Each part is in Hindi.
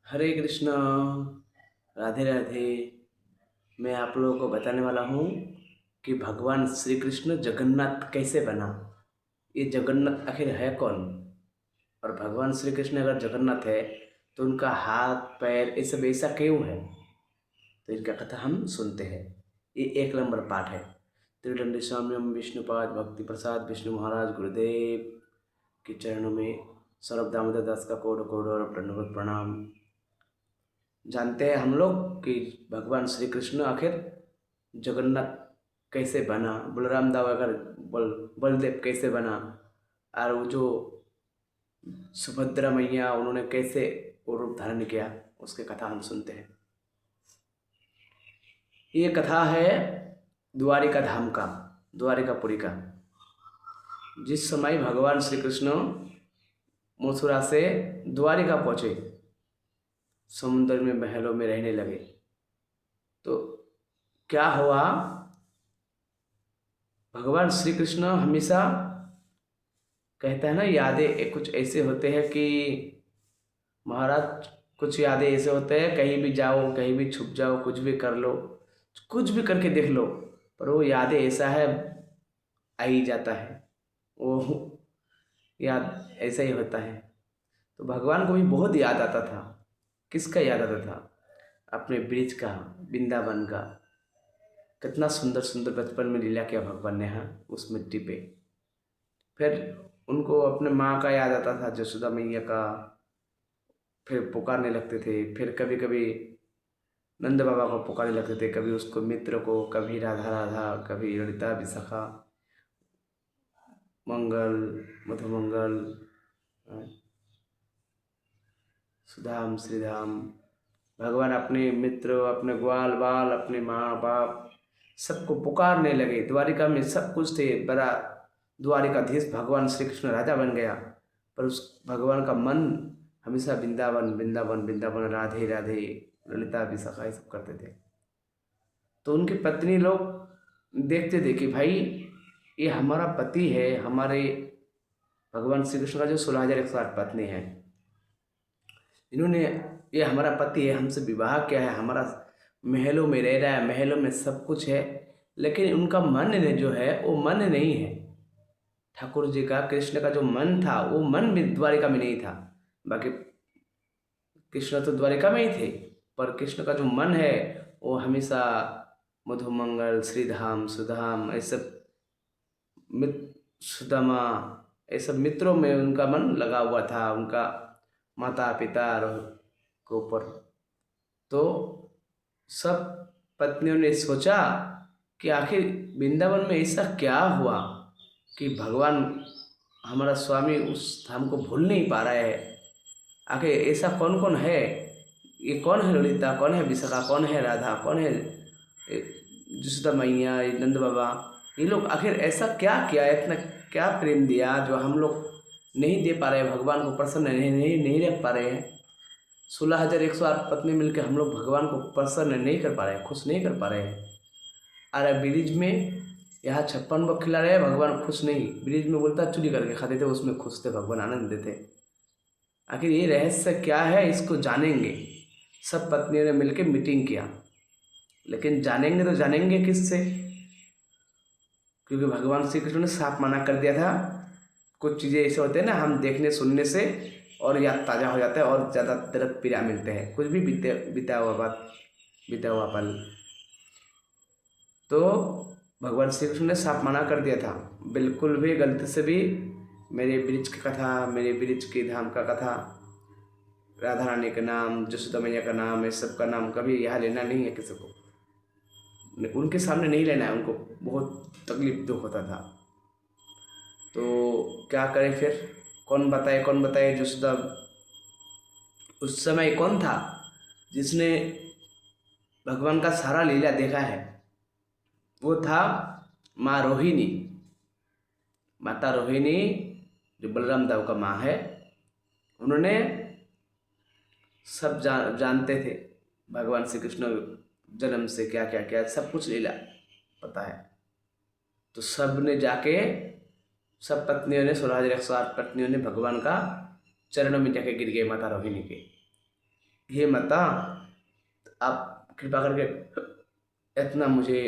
हरे कृष्णा। राधे राधे। मैं आप लोगों को बताने वाला हूँ कि भगवान श्री कृष्ण जगन्नाथ कैसे बना। ये जगन्नाथ आखिर है कौन? और भगवान श्री कृष्ण अगर जगन्नाथ है तो उनका हाथ पैर ये सब ऐसा क्यों है? तो इनका कथा हम सुनते हैं। ये 1 नंबर पाठ है। त्रिदंडी स्वाम्यम विष्णुपाद भक्ति प्रसाद विष्णु महाराज गुरुदेव के चरणों में सौरभ दामोदर दास का कोड कोड और दंडवत प्रणाम। जानते हैं हम लोग कि भगवान श्री कृष्ण आखिर जगन्नाथ कैसे बना, बलराम दाव अगर बलदेव कैसे बना, और वो जो सुभद्रा मैया उन्होंने कैसे वो रूप धारण किया, उसके कथा हम सुनते हैं। ये कथा है द्वारिका धाम का, द्वारिकापुरी का। जिस समय भगवान श्री कृष्ण मथुरा से द्वारिका पहुँचे, समुद्र में महलों में रहने लगे, तो क्या हुआ? भगवान श्री कृष्ण हमेशा कहता है ना, यादें कुछ ऐसे होते हैं कि महाराज, कुछ यादें ऐसे होते हैं, कहीं भी जाओ, कहीं भी छुप जाओ, कुछ भी कर लो, कुछ भी करके देख लो, पर वो यादें ऐसा है, आ ही जाता है वो याद, ऐसा ही होता है। तो भगवान को भी बहुत याद आता था। किसका याद आता था? अपने ब्रिज का, वृंदावन का। कितना सुंदर सुंदर बचपन में लीला किया भगवान ने, हाँ, उस मिट्टी पे। फिर उनको अपने माँ का याद आता था, जसोदा मैया का। फिर पुकारने लगते थे, फिर कभी कभी नंद बाबा को पुकारने लगते थे, कभी उसको मित्र को, कभी राधा राधा, कभी ललिता विशाखा, मंगल, मधुमंगल, सुधाम श्रीधाम। भगवान अपने मित्र, अपने ग्वाल बाल, अपने माँ बाप सबको पुकारने लगे। द्वारिका में सब कुछ थे, बड़ा द्वारिकाधीश भगवान श्री कृष्ण राजा बन गया, पर उस भगवान का मन हमेशा वृंदावन वृंदावन वृंदावन, राधे राधे, ललिता विशाखा, ये सब करते थे। तो उनकी पत्नी लोग देखते थे कि भाई, ये हमारा पति है, हमारे भगवान श्री कृष्ण का जो 16,108 पत्नी है, इन्होंने, ये हमारा पति है, हमसे विवाह किया है, हमारा महलों में रह रहा है, महलों में सब कुछ है, लेकिन उनका मन ने जो है वो मन नहीं है। ठाकुर जी का, कृष्ण का जो मन था, वो मन भी द्वारिका में नहीं था। बाकी कृष्ण तो द्वारिका में ही थे, पर कृष्ण का जो मन है वो हमेशा मधुमंगल, श्रीधाम, सुधाम, ऐसे सुदामा, ये सब मित्रों में उनका मन लगा हुआ था, उनका माता पिता के ऊपर। तो सब पत्नियों ने सोचा कि आखिर वृंदावन में ऐसा क्या हुआ कि भगवान हमारा स्वामी उस धाम को भूल नहीं पा रहा है। आखिर ऐसा कौन कौन है? ये कौन है ललिता, कौन है विशाखा, कौन है राधा, कौन है जसोदा मैया, ये नंद बाबा, ये लोग आखिर ऐसा क्या किया, इतना क्या प्रेम दिया जो हम लोग नहीं दे पा रहे हैं, भगवान को प्रसन्न नहीं रख पा रहे हैं। 16,108 पत्नी मिलकर हम लोग भगवान को प्रसन्न नहीं कर पा रहे हैं, खुश नहीं कर पा रहे हैं। अरे ब्रिज में यहाँ 56 भोग खिला रहे हैं, भगवान खुश नहीं। ब्रिज में बोलता चुरी करके खाते थे, उसमें खुश थे, भगवान आनंद देते। आखिर ये रहस्य क्या है, इसको जानेंगे। सब पत्नियों ने मिलकर मीटिंग किया, लेकिन जानेंगे तो जानेंगे किससे? क्योंकि भगवान श्री कृष्ण ने साफ मना कर दिया था। कुछ चीज़ें ऐसे होते हैं ना, हम देखने सुनने से और याद ताज़ा हो जाता है और ज़्यादा दर्द पीड़ा मिलते हैं, कुछ भी बीता हुआ बात, बीता हुआ पल। तो भगवान श्री कृष्ण ने साफ मना कर दिया था, बिल्कुल भी गलती से भी मेरे ब्रिज की कथा, मेरे ब्रिज के धाम का कथा, राधा रानी का नाम, जसोदा मैया का नाम, इस सब का नाम कभी यहाँ लेना नहीं है किसी को, उनके सामने नहीं लेना है। उनको बहुत तकलीफ दुख होता था। तो क्या करें फिर? कौन बताए, कौन बताए? जसोदा, उस समय कौन था जिसने भगवान का सारा लीला देखा है? वो था माँ रोहिणी, माता रोहिणी, जो बलराम दाऊ का माँ है। उन्होंने सब जानते थे भगवान श्री कृष्ण जन्म से क्या क्या क्या, सब कुछ लीला पता है। तो सब ने जाके, सब पत्नियों ने, 16,108 पत्नियों ने भगवान का चरणों में जाके गिर गए, माता रोहिणी के। हे माता, आप कृपा करके इतना मुझे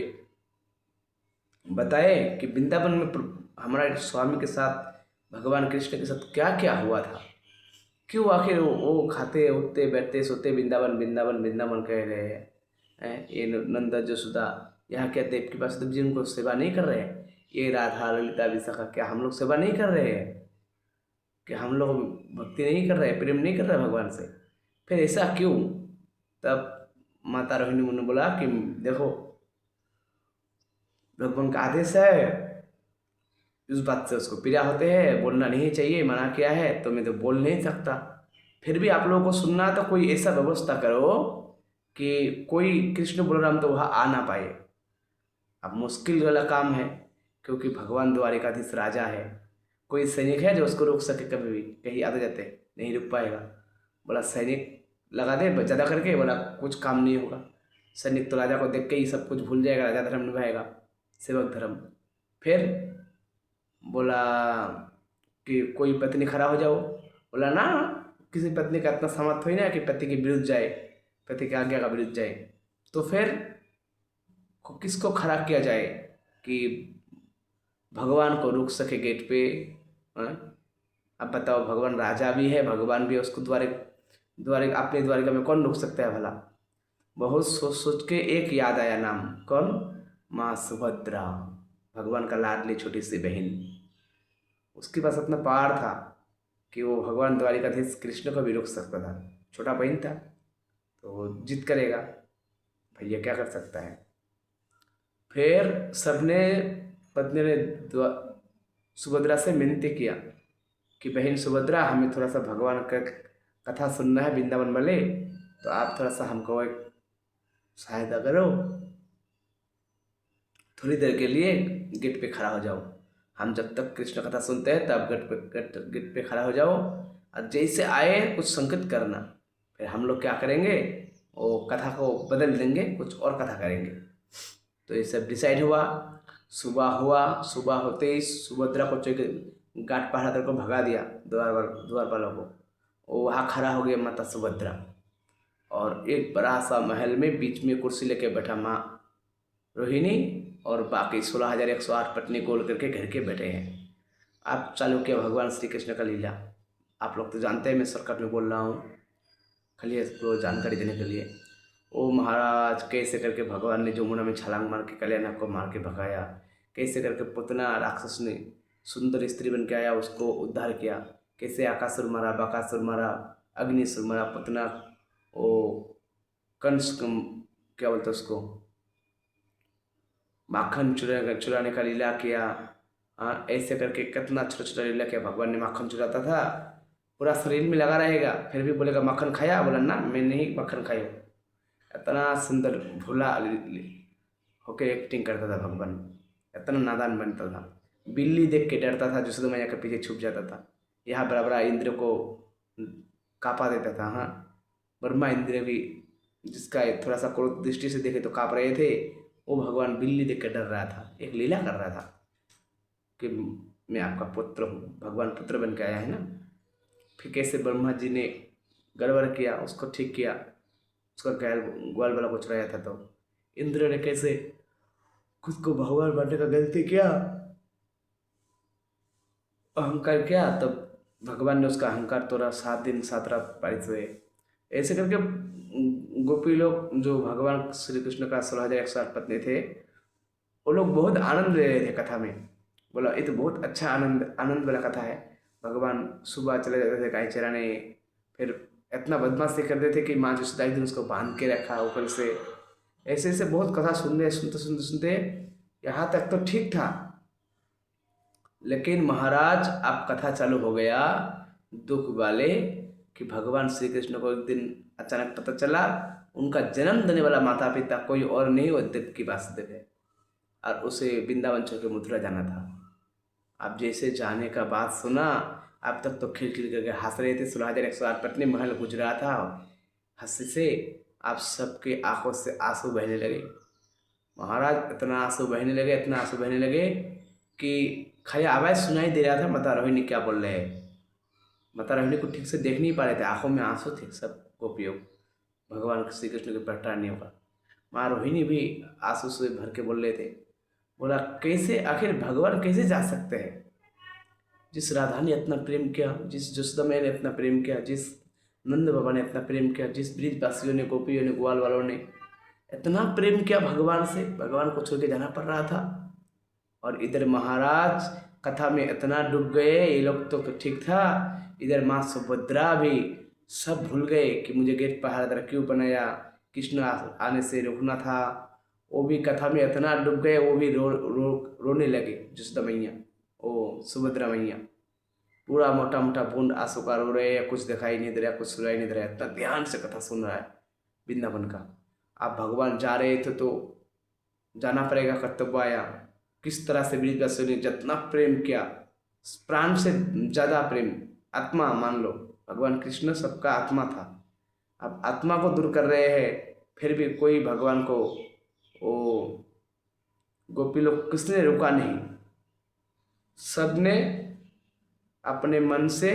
बताए कि वृंदावन में हमारे स्वामी के साथ, भगवान कृष्ण के साथ क्या क्या हुआ था। क्यों आखिर वो खाते उठते बैठते सोते वृंदावन वृंदावन वृंदावन कह रहे हैं। ये नंद जसोदा यहाँ क्या देव के पास जी उनको सेवा नहीं कर रहे हैं। ये राधा ललिता विशाखा क्या हम लोग सेवा नहीं कर रहे हैं, कि हम लोग भक्ति नहीं कर रहे हैं, प्रेम नहीं कर रहे हैं भगवान से। फिर ऐसा क्यों। तब माता रोहिणी मुनि ने बोला कि देखो, भगवान का आदेश है, उस बात से उसको पीड़ा होते हैं, बोलना नहीं चाहिए, मना किया है, तो मैं तो बोल नहीं सकता। फिर भी आप लोगों को सुनना, तो कोई ऐसा व्यवस्था करो कि कोई कृष्ण बलराम तो वहाँ आ ना पाए। अब मुश्किल वाला काम है, क्योंकि भगवान द्वारिकाधीश राजा है। कोई सैनिक है जो उसको रोक सके, कभी भी कहीं आते जाते नहीं रुक पाएगा। बोला सैनिक लगा दे ज़्यादा करके, बोला कुछ काम नहीं होगा। सैनिक तो राजा को देख के ही सब कुछ भूल जाएगा, राजा धर्म निभाएगा, सेवक धर्म। फिर बोला कि कोई पत्नी खड़ा हो जाओ। बोला ना, किसी पत्नी का इतना सामर्थ्य हो ना कि पति के विरुद्ध जाए, पति की आज्ञा का विरुद्ध जाए। तो फिर किसको खड़ा किया जाए कि भगवान को रोक सके गेट पे। अब बताओ, भगवान राजा भी है, भगवान भी है, उसको द्वारे द्वारे अपने द्वारिका में कौन रोक सकता है भला। बहुत सोच सोच के एक याद आया नाम, कौन, माँ सुभद्रा, भगवान का लाडली छोटी सी बहन। उसके पास अपना पार था कि वो भगवान द्वारिकाधीश कृष्ण को भी रोक सकता था। छोटा बहन था तो वो जिद करेगा, भैया क्या कर सकता है। फिर सबने, पत्नी ने सुभद्रा से विनती किया कि बहन सुभद्रा, हमें थोड़ा सा भगवान का कथा सुनना है वृंदावन वाले, तो आप थोड़ा सा हमको एक सहायता करो, थोड़ी देर के लिए गेट पे खड़ा हो जाओ। हम जब तक कृष्ण कथा सुनते हैं तब गेट पे खड़ा हो जाओ, और जैसे आए कुछ संकेत करना। फिर हम लोग क्या करेंगे, वो कथा को बदल देंगे, कुछ और कथा करेंगे। तो ये सब डिसाइड हुआ। सुबह हुआ, सुबह होते ही सुभद्रा को गांठ पहाड़ा कर को भगा दिया, द्वार वालों को। वो वहाँ खड़ा हो गया माता सुभद्रा, और एक बड़ा सा महल में बीच में कुर्सी लेके बैठा माँ रोहिणी, और बाकी 16,108 पत्नी गोल करके घर के बैठे हैं। आप चालू किया भगवान श्री कृष्ण का लीला। आप लोग तो जानते हैं, मैं शॉर्टकट में बोल रहा हूँ, खाली इसको जानकारी देने के लिए। ओ महाराज, कैसे करके भगवान ने जमुना में छलांग मार के कल्याणा को मार के भगाया, कैसे करके पुतना राक्षस ने सुंदर स्त्री बन के आया, उसको उद्धार किया, कैसे आकासुर मारा, बकासुर मारा, अग्निसुर मारा, पुतना ओ कंस क्या बोलते उसको, माखन चुराने का लीला किया। ऐसे करके कितना छोटा छोटा लीला किया। भगवान ने माखन चुराता था, पूरा शरीर में लगा रहेगा, फिर भी बोलेगा मक्खन खाया, बोला ना मैं नहीं मक्खन खाया। इतना सुंदर भोला होके एक्टिंग करता था भगवान, इतना नादान बनता था। बिल्ली देख के डरता था, जसोदा मैया के पीछे छुप जाता था। यहाँ बड़ा बड़ा इंद्र को कापा देता था। हाँ, ब्रह्मा इंद्र भी, जिसका थोड़ा सा क्रोध दृष्टि से देखे तो काँप रहे थे, वो भगवान बिल्ली देख के डर रहा था, एक लीला कर रहा था कि मैं आपका पुत्र हूँ, भगवान पुत्र बन के आया है ना। फिर कैसे ब्रह्मा जी ने गड़बड़ किया, उसको ठीक किया, उसका ग्वाल वाला को चुराया था, तो इंद्र ने कैसे खुद को भगवान बनने का गलती किया, अहंकार किया, तब भगवान ने उसका अहंकार तोड़ा। 7 दिन 7 रात बारिश हुए। ऐसे करके गोपी लोग, जो भगवान श्री कृष्ण का 16,108 पत्नी थे, वो लोग बहुत आनंद ले रहे थे कथा में। बोला ये तो बहुत अच्छा आनंद आनंद वाला कथा है। भगवान सुबह चले जाते थे गाय चराने, फिर इतना बदमाशी करते थे कि माँ जसोदा एक दिन उसको बांध के रखा ऊपर से। ऐसे ऐसे बहुत कथा सुनते सुनते सुनते सुनते यहाँ तक तो ठीक था। लेकिन महाराज, अब कथा चालू हो गया दुख वाले, कि भगवान श्री कृष्ण को एक दिन अचानक पता चला उनका जन्म देने वाला माता पिता कोई और नहीं, वो देवकी वासुदेव है, और उसे वृंदावन छोड़ के मथुरा जाना था। अब जैसे जाने का बात सुना, अब तक तो खिलखिल करके हंस रहे थे। 16,108 पत्नी महल गुजरा था हंसी से। आप सबके आंखों से आंसू बहने लगे। महाराज, इतना आंसू बहने लगे, इतना आंसू बहने लगे कि खाली आवाज़ सुनाई दे रहा था माता रोहिणी क्या बोल रहे हैं। माता रोहिणी को ठीक से देख नहीं पा रहे थे, आंखों में आंसू थे सब गोपियों। भगवान श्री कृष्ण के प्रकटाने का। माँ रोहिणी भी आंसू से भर के बोल रहे थे, बोला कैसे आखिर भगवान कैसे जा सकते हैं? जिस राधा ने इतना प्रेम किया, जिस जसोदा ने इतना प्रेम किया, जिस नंद बाबा ने इतना प्रेम किया, जिस ब्रिजवासियों ने, गोपियों ने, ग्वाल वालों ने इतना प्रेम किया भगवान से, भगवान को छोड़ के जाना पड़ रहा था। और इधर महाराज कथा में इतना डूब गए, ये लोग तो ठीक था, इधर माँ सुभद्रा भी सब भूल गए कि मुझे गेट पहरादार क्यों बनाया, कृष्ण आने से रोकना था। वो भी कथा में इतना डूब गए, वो भी रोने लगे। जसोदा मैया, ओ सुभद्रा मैया पूरा मोटा मोटा बूंद आंसू का रो रहे हैं, कुछ दिखाई नहीं दे रहा, कुछ सुनाई नहीं दे रहा, इतना ध्यान से कथा सुन रहा है वृंदावन का। आप भगवान जा रहे थे तो जाना पड़ेगा, कर्तव्य आया। किस तरह से ब्रिजवासियों ने जितना प्रेम किया, प्राण से ज़्यादा प्रेम, आत्मा मान लो, भगवान कृष्ण सबका आत्मा था। अब आत्मा को दूर कर रहे हैं, फिर भी कोई भगवान को, ओ गोपी लोग किसने रुका नहीं, सबने अपने मन से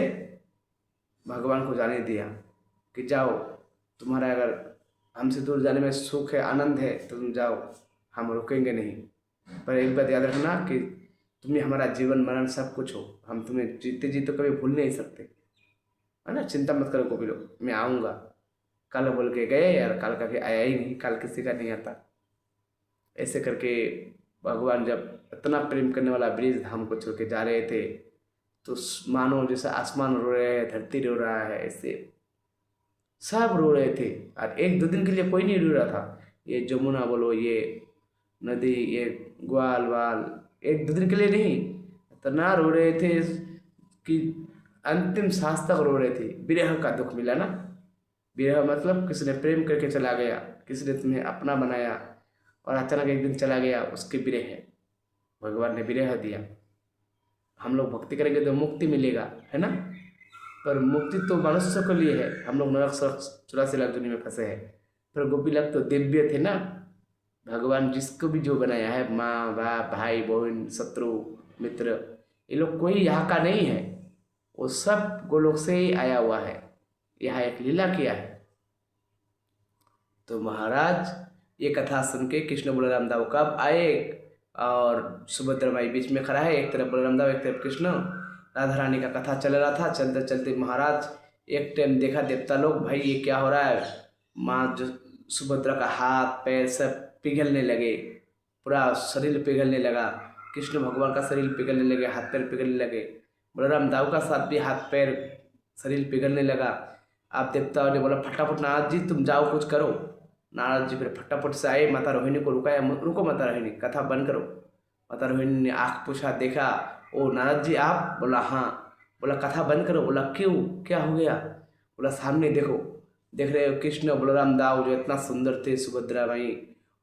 भगवान को जाने दिया कि जाओ, तुम्हारा अगर हमसे दूर जाने में सुख है, आनंद है तो तुम जाओ, हम रुकेंगे नहीं। पर एक बात याद रखना कि तुम्हें हमारा जीवन मरण सब कुछ हो, हम तुम्हें जीते जी तो कभी भूल नहीं सकते, है ना। चिंता मत करो गोपी लोग, मैं आऊँगा। कल बोल के गए यार, कल का भी आया ही नहीं, कल किसी का नहीं आता। ऐसे करके भगवान जब इतना प्रेम करने वाला ब्रिज धाम को छोड़ के जा रहे थे, तो मानो जैसे आसमान रो रहे हैं, धरती रो रहा है, ऐसे सब रो रहे थे। और एक दो दिन के लिए कोई नहीं रो रहा था, ये जमुना बोलो, ये नदी, ये ग्वाल वाल, एक दो दिन के लिए नहीं, इतना रो रहे थे कि अंतिम सांस तक रो रहे थे। विरह का दुख मिला ना, विरह मतलब किसी ने प्रेम करके चला गया, किसी ने तुम्हें अपना बनाया और अचानक एक दिन चला गया, उसके विरह है। भगवान ने विरह दिया। हम लोग भक्ति करेंगे तो मुक्ति मिलेगा, है ना। पर मुक्ति तो मनुष्य के लिए है, हम लोग नरक 84 लाख दुनिया में फंसे हैं। पर गोपी लोग तो दिव्य थे ना। भगवान जिसको भी जो बनाया है, माँ बाप भाई बहन शत्रु मित्र, ये लोग कोई यहाँ का नहीं है, वो सब गोलोक से ही आया हुआ है, यहाँ एक लीला किया है। तो महाराज ये कथा सुन के कृष्ण बलराम दाऊ कब आए, और सुभद्रा माई बीच में खड़ा है, एक तरफ बलराम दाऊ एक तरफ कृष्ण, राधा रानी का कथा चल रहा था। चलते चलते महाराज एक टाइम देखा देवता लोग, भाई ये क्या हो रहा है, माँ जो सुभद्रा का हाथ पैर सब पिघलने लगे, पूरा शरीर पिघलने लगा, कृष्ण भगवान का शरीर पिघलने लगे, हाथ पैर पिघलने लगे, बलराम दाऊ का साथ भी हाथ पैर शरीर पिघलने लगा। आप देवताओं ने बोला फटाफट नारद जी तुम जाओ कुछ करो। नारद जी फिर फटाफट से आए, माता रोहिणी को रुकाया, रुको माता रोहिणी कथा बंद करो। माता रोहिणी ने आँख पूछा, देखा, ओ नारद जी आप? बोला हाँ। बोला कथा बंद करो। बोला क्यों, क्या हो गया? बोला सामने देखो, देख रहे हो कृष्ण बलराम दाऊ जो इतना सुंदर थे, सुभद्रा माई,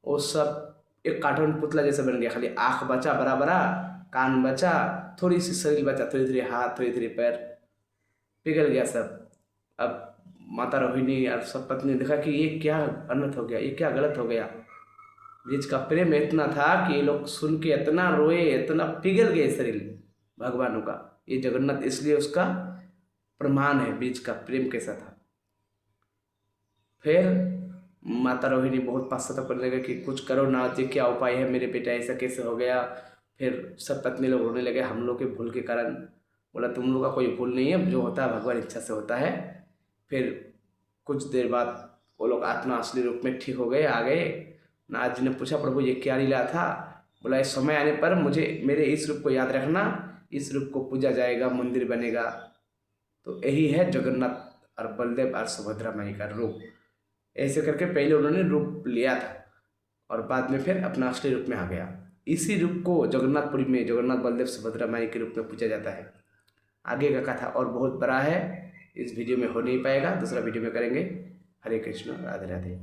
वो सब एक कार्टून पुतला जैसे बन गया, खाली आँख बचा बड़ा बड़ा, कान बचा, थोड़ी सी शरीर बचा, थोड़ी थोड़ी हाथ, थोड़ी थोड़ी पैर, पिघल गया सब। अब माता रोहिणी और सब पत्नी ने देखा कि ये क्या अनर्थ हो गया, ये क्या गलत हो गया। ब्रिज का प्रेम इतना था कि ये लोग सुन के इतना रोए, इतना पिघल गए शरीर भगवानों का। ये जगन्नाथ इसलिए उसका प्रमाण है ब्रिज का प्रेम कैसा था। फिर माता रोहिणी बहुत पश्चाताप करने लगे कि कुछ करो नाथ जी, क्या उपाय है, मेरे बेटा ऐसा कैसे हो गया। फिर सब पत्नी लोग रोने लगे, हम लोग के भूल के कारण। बोला तुम लोग का कोई भूल नहीं है, जो होता है भगवान इच्छा से होता है। फिर कुछ देर बाद वो लोग आत्मा असली रूप में ठीक हो गए, आ गए। नाथ जी ने पूछा प्रभु ये क्या लीला था? बोला इस समय आने पर मुझे मेरे इस रूप को याद रखना, इस रूप को पूजा जाएगा, मंदिर बनेगा। तो यही है जगन्नाथ और बलदेव और सुभद्रा माई का रूप। ऐसे करके पहले उन्होंने रूप लिया था और बाद में फिर अपना असली रूप में आ गया। इसी रूप को जगन्नाथपुरी में जगन्नाथ बलदेव सुभद्रा माई के रूप में पूजा जाता है। आगे का कथा और बहुत बड़ा है, इस वीडियो में हो नहीं पाएगा, दूसरा वीडियो में करेंगे। हरे कृष्ण, राधे राधे।